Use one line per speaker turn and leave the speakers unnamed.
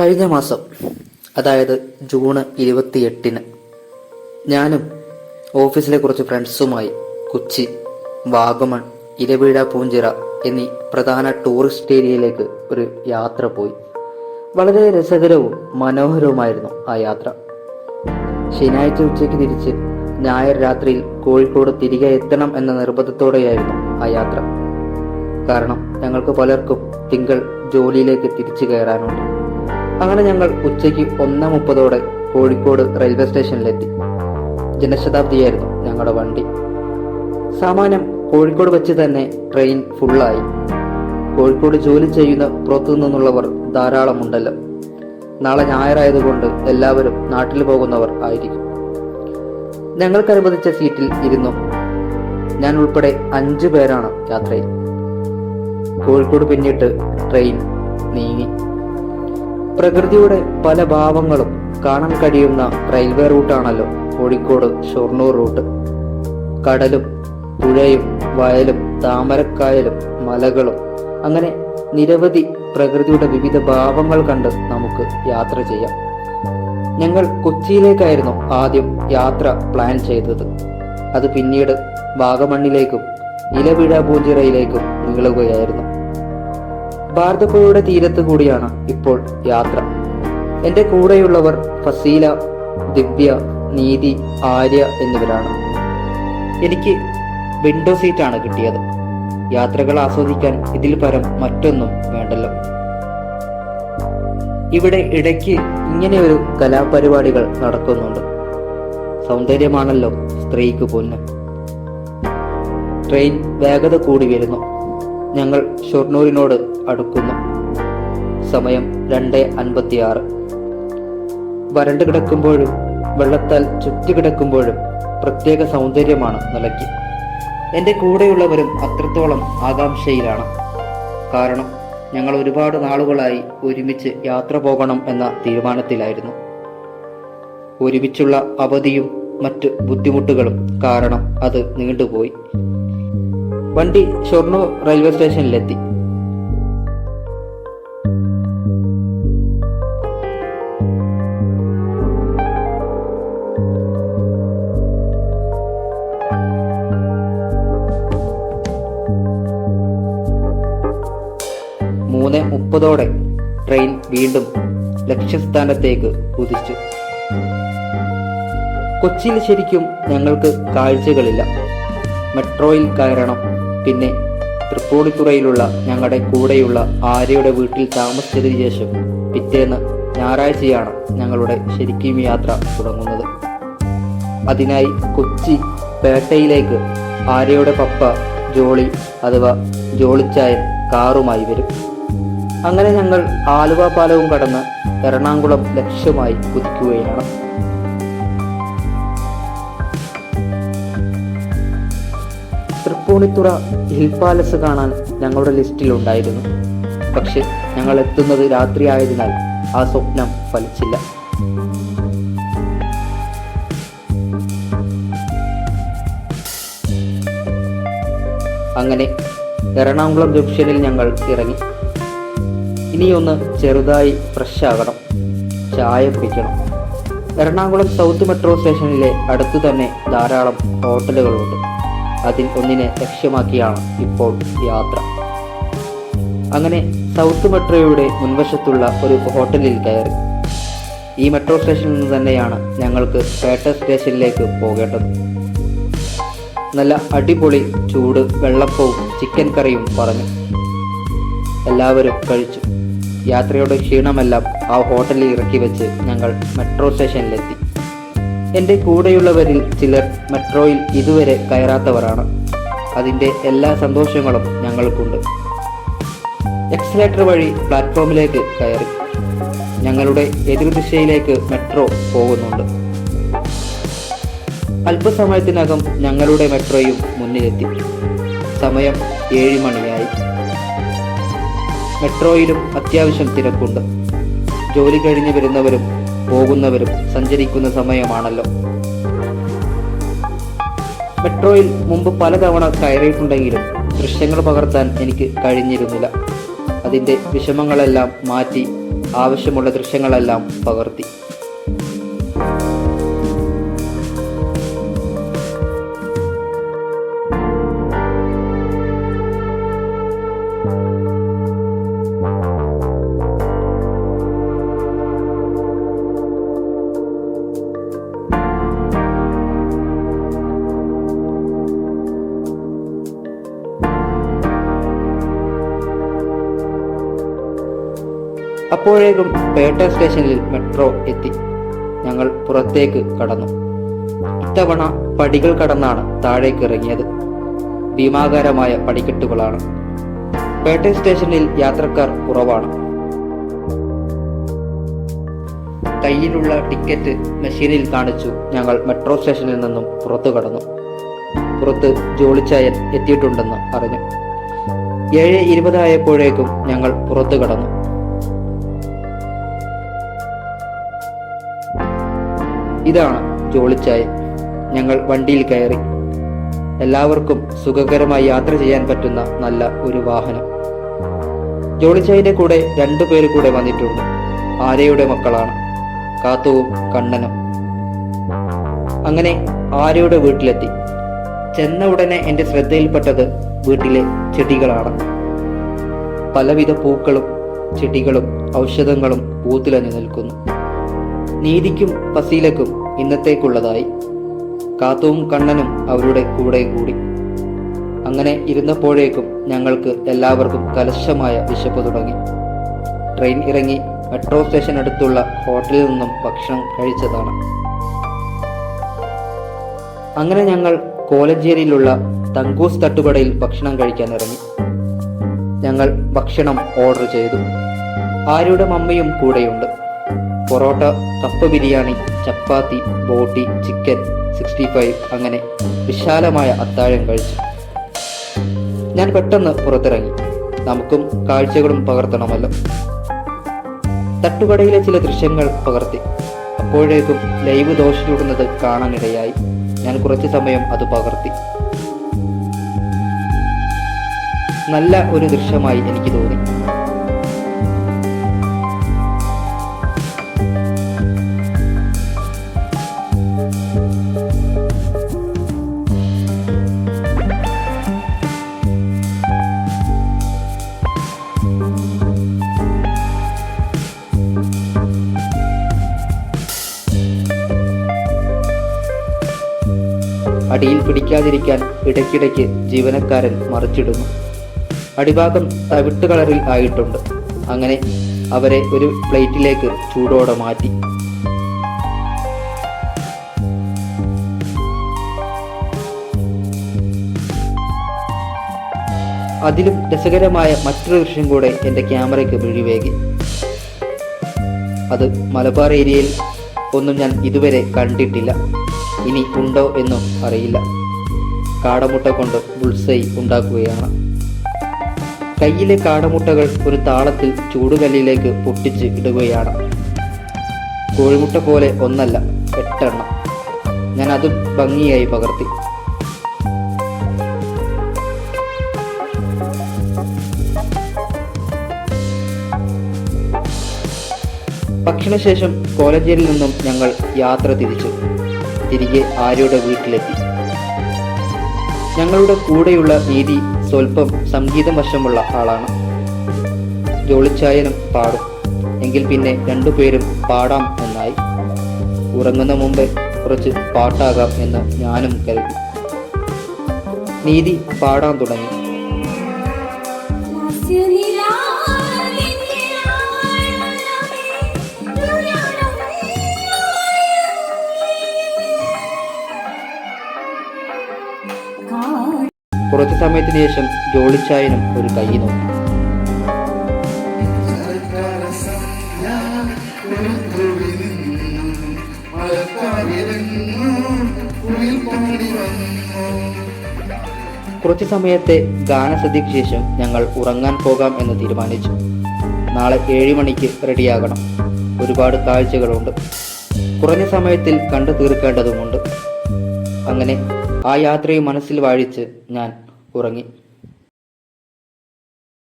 കഴിഞ്ഞ മാസം, അതായത് ജൂൺ 28-ന് ഞാനും ഓഫീസിലെ കുറച്ച് ഫ്രണ്ട്സുമായി കൊച്ചി, വാഗമൺ, ഇരവിഴ, പൂഞ്ചിറ എന്നീ പ്രധാന ടൂറിസ്റ്റ് ഏരിയയിലേക്ക് ഒരു യാത്ര പോയി. വളരെ രസകരവും മനോഹരവുമായിരുന്നു ആ യാത്ര. ശനിയാഴ്ച ഉച്ചയ്ക്ക് തിരിച്ച് ഞായർ രാത്രിയിൽ കോഴിക്കോട് തിരികെ എത്തണം എന്ന നിർബന്ധത്തോടെയായിരുന്നു ആ യാത്ര. കാരണം ഞങ്ങൾക്ക് പലർക്കും തിങ്കൾ ജോലിയിലേക്ക് തിരിച്ചു കയറാനുണ്ട്. അങ്ങനെ ഞങ്ങൾ ഉച്ചയ്ക്ക് 1:30 കോഴിക്കോട് റെയിൽവേ സ്റ്റേഷനിലെത്തി. ജനശതാബ്ദിയായിരുന്നു ഞങ്ങളുടെ വണ്ടി. സാമാന്യം കോഴിക്കോട് വെച്ച് തന്നെ ട്രെയിൻ ഫുള്ളായി. കോഴിക്കോട് ജോലി ചെയ്യുന്ന പുറത്തു നിന്നുള്ളവർ ധാരാളമുണ്ടല്ലോ. നാളെ ഞായറായതുകൊണ്ട് എല്ലാവരും നാട്ടിൽ പോകുന്നവർ ആയിരിക്കും. ഞങ്ങൾക്ക് അനുവദിച്ച സീറ്റിൽ ഇരുന്നു ഞാൻ ഉൾപ്പെടെ 5 പേരാണ് യാത്രയിൽ. കോഴിക്കോട് പിന്നിട്ട് ട്രെയിൻ നീങ്ങി. പ്രകൃതിയുടെ പല ഭാവങ്ങളും കാണാൻ കഴിയുന്ന റെയിൽവേ റൂട്ടാണല്ലോ കോഴിക്കോട് ഷൊർണൂർ റൂട്ട്. കടലും പുഴയും വയലും താമരക്കായലും മലകളും അങ്ങനെ നിരവധി പ്രകൃതിയുടെ വിവിധ ഭാവങ്ങൾ കണ്ട് നമുക്ക് യാത്ര ചെയ്യാം. ഞങ്ങൾ കൊച്ചിയിലേക്കായിരുന്നു ആദ്യം യാത്ര പ്ലാൻ ചെയ്തത്. അത് പിന്നീട് വാഗമണ്ണിലേക്കും ഇലവിഴ പൂഞ്ചിറയിലേക്കും നീളുകയായിരുന്നു. ഭാരതപ്പുഴയുടെ തീരത്ത് കൂടിയാണ് ഇപ്പോൾ യാത്ര. എൻ്റെ കൂടെയുള്ളവർ ഫസീല, ദിവ്യ, നീതി, ആര്യ എന്നിവരാണ്. എനിക്ക് വിൻഡോ സീറ്റാണ് കിട്ടിയത്. യാത്രകൾ ആസ്വദിക്കാൻ ഇതിൽ പരം മറ്റൊന്നും വേണ്ടല്ലോ. ഇവിടെ ഇടയ്ക്ക് ഇങ്ങനെയൊരു കലാപരിപാടികൾ നടക്കുന്നുണ്ട്. സൗന്ദര്യമാണല്ലോ സ്ത്രീക്ക് പൊന്ന്. ട്രെയിൻ വേഗത കൂടി വരുന്നു. ഞങ്ങൾ ഷൊർണൂരിനോട് അടുക്കുന്നു. സമയം 2:56. വരണ്ടു കിടക്കുമ്പോഴും വെള്ളത്താൽ ചുറ്റുകിടക്കുമ്പോഴും പ്രത്യേക സൗന്ദര്യമാണ് നിലയ്ക്ക്. എൻ്റെ കൂടെയുള്ളവരും അത്രത്തോളം ആകാംക്ഷയിലാണ്. കാരണം ഞങ്ങൾ ഒരുപാട് നാളുകളായി ഒരുമിച്ച് യാത്ര പോകണം എന്ന തീരുമാനത്തിലായിരുന്നു. ഒരുമിച്ചുള്ള അവധിയും മറ്റ് ബുദ്ധിമുട്ടുകളും കാരണം അത് നീണ്ടുപോയി. വണ്ടി ഷൊർണൂർ റെയിൽവേ സ്റ്റേഷനിലെത്തി. മൂന്ന് 30 ട്രെയിൻ വീണ്ടും ലക്ഷ്യസ്ഥാനത്തേക്ക് കുതിച്ചു. കൊച്ചിയിൽ ശരിക്കും ഞങ്ങൾക്ക് കാഴ്ചകളില്ല. മെട്രോയിൽ കയറണം. പിന്നെ തൃപ്പൂണിത്തുറയിലുള്ള ഞങ്ങളുടെ കൂടെയുള്ള ആര്യയുടെ വീട്ടിൽ താമസിച്ചതിന് ശേഷം പിറ്റേന്ന് ഞായറാഴ്ചയാണ് ഞങ്ങളുടെ ശരിക്കും യാത്ര തുടങ്ങുന്നത്. അതിനായി കൊച്ചി പേട്ടയിലേക്ക് ആര്യയുടെ പപ്പ ജോളി അഥവാ ജോളിച്ചായൻ കാറുമായി വരും. അങ്ങനെ ഞങ്ങൾ ആലുവ പാലവും കടന്ന് എറണാകുളം ലക്ഷ്യമായി കുതിക്കുകയാണ്. തൃപ്പൂണിത്തുറ ഹിൽ പാലസ് കാണാൻ ഞങ്ങളുടെ ലിസ്റ്റിലുണ്ടായിരുന്നു. പക്ഷെ ഞങ്ങൾ എത്തുന്നത് രാത്രി ആയതിനാൽ ആ സ്വപ്നം ഫലിച്ചില്ല. അങ്ങനെ എറണാകുളം ജംഗ്ഷനിൽ ഞങ്ങൾ ഇറങ്ങി. ഇനിയൊന്ന് ചെറുതായി ഫ്രഷ് ആകണം, ചായ കുടിക്കണം. എറണാകുളം സൗത്ത് മെട്രോ സ്റ്റേഷനിലെ അടുത്തു തന്നെ ധാരാളം ഹോട്ടലുകളുണ്ട്. അതിൽ ഒന്നിനെ ലക്ഷ്യമാക്കിയാണ് ഇപ്പോൾ യാത്ര. അങ്ങനെ സൗത്ത് മെട്രോയുടെ മുൻവശത്തുള്ള ഒരു ഹോട്ടലിൽ കയറി. ഈ മെട്രോ സ്റ്റേഷനിൽ നിന്ന് തന്നെയാണ് ഞങ്ങൾക്ക് പേട്ട സ്റ്റേഷനിലേക്ക് പോകേണ്ടത്. നല്ല അടിപൊളി ചൂട് വെള്ളപ്പവും ചിക്കൻ കറിയും പറഞ്ഞു. എല്ലാവരും കഴിച്ചു. യാത്രയുടെ ക്ഷീണമെല്ലാം ആ ഹോട്ടലിൽ ഇറക്കി വെച്ച് ഞങ്ങൾ മെട്രോ സ്റ്റേഷനിലെത്തി. എൻ്റെ കൂടെയുള്ളവരിൽ ചിലർ മെട്രോയിൽ ഇതുവരെ കയറാത്തവരാണ്. അതിൻ്റെ എല്ലാ സന്തോഷങ്ങളും ഞങ്ങൾക്കുണ്ട്. എക്സലേറ്റർ വഴി പ്ലാറ്റ്ഫോമിലേക്ക് കയറി. ഞങ്ങളുടെ എതിർദിശയിലേക്ക് മെട്രോ പോകുന്നുണ്ട്. അല്പസമയത്തിനകം ഞങ്ങളുടെ മെട്രോയും മുന്നിലെത്തി. സമയം 7 മണിയായി. മെട്രോയിലും അത്യാവശ്യം തിരക്കുണ്ട്. ജോലി കഴിഞ്ഞ് വരുന്നവരും പോകുന്നവരും സഞ്ചരിക്കുന്ന സമയമാണല്ലോ. മെട്രോയിൽ മുമ്പ് പലതവണ കയറിയിട്ടുണ്ടെങ്കിലും ദൃശ്യങ്ങൾ പകർത്താൻ എനിക്ക് കഴിഞ്ഞിരുന്നില്ല. അതിൻ്റെ വിഷമങ്ങളെല്ലാം മാറ്റി ആവശ്യമുള്ള ദൃശ്യങ്ങളെല്ലാം പകർത്തി. അപ്പോഴേക്കും പേട്ട സ്റ്റേഷനിൽ മെട്രോ എത്തി. ഞങ്ങൾ പുറത്തേക്ക് കടന്നു. ഇത്തവണ പടികൾ കടന്നാണ് താഴേക്ക് ഇറങ്ങിയത്. ഭീമാകാരമായ പടിക്കെട്ടുകളാണ്. പേട്ട സ്റ്റേഷനിൽ യാത്രക്കാർ കുറവാണ്. കയ്യിലുള്ള ടിക്കറ്റ് മെഷീനിൽ കാണിച്ചു ഞങ്ങൾ മെട്രോ സ്റ്റേഷനിൽ നിന്നും പുറത്തു കടന്നു. പുറത്ത് ജോളിച്ചായൻ എത്തിയിട്ടുണ്ടെന്ന് അറിഞ്ഞു. 7:20 ആയപ്പോഴേക്കും ഞങ്ങൾ പുറത്തു കടന്നു. ഇതാണ് ജോളിച്ചായൻ. ഞങ്ങൾ വണ്ടിയിൽ കയറി. എല്ലാവർക്കും സുഖകരമായി യാത്ര ചെയ്യാൻ പറ്റുന്ന നല്ല ഒരു വാഹനം. ജോളിച്ചായന്റെ കൂടെ 2 പേര് കൂടെ വന്നിട്ടുണ്ട്. ആര്യയുടെ മക്കളാണ്, കാത്തുവും കണ്ണനും. അങ്ങനെ ആര്യയുടെ വീട്ടിലെത്തി. ചെന്ന ഉടനെ എൻ്റെ ശ്രദ്ധയിൽപ്പെട്ടത് വീട്ടിലെ ചെടികളാണ്. പലവിധ പൂക്കളും ചെടികളും ഔഷധങ്ങളും പൂത്തുലഞ്ഞു നിൽക്കുന്നു. നീതിക്കും ഫസീലക്കും ഇന്നത്തേക്കുള്ളതായി. കാത്തുവും കണ്ണനും അവരുടെ കൂടെ കൂടി. അങ്ങനെ ഇരുന്നപ്പോഴേക്കും ഞങ്ങൾക്ക് എല്ലാവർക്കും കലശമായ വിശപ്പ് തുടങ്ങി. ട്രെയിൻ ഇറങ്ങി മെട്രോ സ്റ്റേഷൻ അടുത്തുള്ള ഹോട്ടലിൽ നിന്നും ഭക്ഷണം കഴിച്ചതാണ്. അങ്ങനെ ഞങ്ങൾ കോലഞ്ചേരിയിലുള്ള തങ്കൂസ് തട്ടുകടയിൽ ഭക്ഷണം കഴിക്കാൻ ഇറങ്ങി. ഞങ്ങൾ ഭക്ഷണം ഓർഡർ ചെയ്തു. ആര്യയുടെ മമ്മയും കൂടെയുണ്ട്. പൊറോട്ട, കപ്പ ബിരിയാണി, ചപ്പാത്തി, ബോട്ടി, ചിക്കൻ 65 അങ്ങനെ വിശാലമായ അത്താഴം കഴിച്ചു. ഞാൻ പെട്ടെന്ന് പുറത്തിറങ്ങി. നമുക്കും കാഴ്ചകളും പകർത്തണമല്ലോ. തട്ടുകടയിലെ ചില ദൃശ്യങ്ങൾ പകർത്തി. അപ്പോഴേക്കും ലൈവ് ദോശ ചുടുന്നത് കാണാനിടയായി. ഞാൻ കുറച്ചു സമയം അത് പകർത്തി. നല്ല ഒരു ദൃശ്യമായി എനിക്ക് തോന്നി. അടിയിൽ പിടിക്കാതിരിക്കാൻ ഇടയ്ക്കിടയ്ക്ക് ജീവനക്കാരൻ മറിച്ചിടുന്നു. അടിഭാഗം തവിട്ട് കളറിൽ ആയിട്ടുണ്ട്. അങ്ങനെ അവരെ ഒരു പ്ലേറ്റിലേക്ക് ചൂടോടെ മാറ്റി. അതിലും രസകരമായ മറ്റൊരു ദൃശ്യം കൂടെ എൻ്റെ ക്യാമറയ്ക്ക് മിഴിവേകി. അത് മലബാർ ഏരിയയിൽ ഒന്നും ഞാൻ ഇതുവരെ കണ്ടിട്ടില്ല. ഇനി ഉണ്ടോ എന്നും അറിയില്ല. കാടമുട്ട കൊണ്ട് ബുൾസൈ ഉണ്ടാക്കുകയാണ്. കയ്യിലെ കാടമുട്ടകൾ ഒരു താളത്തിൽ ചൂടുകല്ലിലേക്ക് പൊട്ടിച്ച് ഇടുകയാണ്. കോഴിമുട്ട പോലെ ഒന്നല്ല, 8 എണ്ണം. ഞാൻ അതും ഭംഗിയായി പകർത്തി. ഭക്ഷണശേഷം കോലഞ്ചേരിയിൽ നിന്നും ഞങ്ങൾ യാത്ര തിരികെ ആര്യയുടെ വീട്ടിലെത്തി. ഞങ്ങളുടെ കൂടെയുള്ള നീതി സ്വല്പം സംഗീതം വശമുള്ള ആളാണ്. ജോളിച്ചായനും പാടും. എങ്കിൽ പിന്നെ 2 പേരും പാടാം എന്നായി. ഉറങ്ങുന്ന മുമ്പ് കുറച്ച് പാട്ടാകാം എന്ന് ഞാനും കരുതി. നീതി പാടാൻ തുടങ്ങി. കുറച്ചു സമയത്തിന് ശേഷം ജോളിച്ചായനും ഒരു കൈ നോക്കി. കുറച്ചു സമയത്തെ ഗാനസദ്യക്ക് ശേഷം ഞങ്ങൾ ഉറങ്ങാൻ പോകാം എന്ന് തീരുമാനിച്ചു. നാളെ 7 മണിക്ക് റെഡിയാകണം. ഒരുപാട് കാഴ്ചകളുണ്ട്. കുറഞ്ഞ സമയത്തിൽ കണ്ടു തീർക്കേണ്ടതുമുണ്ട്. അങ്ങനെ ആ യാത്രയെ മനസ്സിൽ വാഴിച്ച് ഞാൻ ഉറങ്ങി.